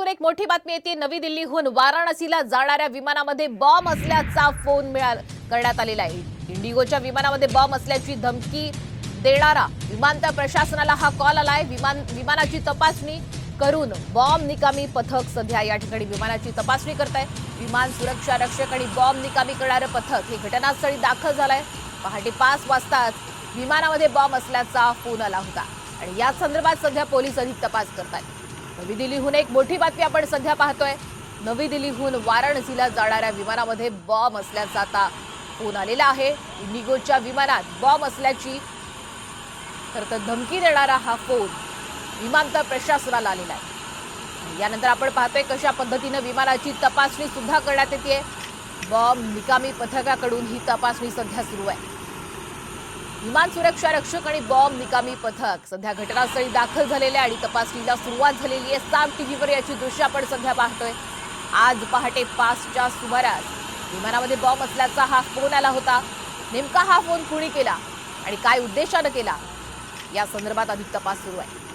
मुंबईतून एक मोठी बातमी येते। नवी दिल्लीहून वाराणसीला जाणाऱ्या विमानामध्ये बॉम्ब असल्याचा फोन करण्यात आलेला आहे। इंडिगोच्या विमानामध्ये बॉम्ब असल्याची धमकी देणारा विमानतळ प्रशासनाला हा कॉल आलाय। विमानाची तपासणी करून बॉम्ब निकामी पथक सध्या या ठिकाणी विमानाची तपासणी करत आहे। विमान सुरक्षा रक्षक आणि बॉम्ब निकामी करणारे पथक हे घटनास्थळी दाखल झालंय। पहाटे 5 वाजताच विमानामध्ये बॉम्ब असल्याचा फोन आला होता आणि या संदर्भात सध्या पोलीस अधिक तपास करत आहेत। नवी दिल्लीहून एक मोठी बातमी आपण सध्या पाहतोय। नवी दिल्लीहून वाराणसीला जाणाऱ्या विमानामध्ये बॉम्ब असल्याचा आता फोन आलेला आहे। इंडिगोच्या विमानात बॉम्ब असल्याची तर धमकी देणारा हा फोन विमानतळ प्रशासनाला आलेला आहे। यानंतर आपण पाहतोय कशा पद्धतीने विमानाची तपासणी सुद्धा करण्यात येते। बॉम्ब निकामी पथकाकडून ही तपासणी सध्या सुरू आहे। विमान सुरक्षा रक्षक आणि बॉम्ब निकामी पथक सध्या घटनास्थळी दाखल झालेले आणि तपासणीला सुरुवात झालेली आहे। साम टीव्हीवर याची दृश्य आपण सध्या पाहतोय। आज पहाटे 5च्या सुमारास विमानामध्ये बॉम्ब असल्याचा हा फोन आला होता। नेमका हा फोन कुणी केला आणि काय उद्देशाने केला या संदर्भात अधिक तपास सुरू आहे।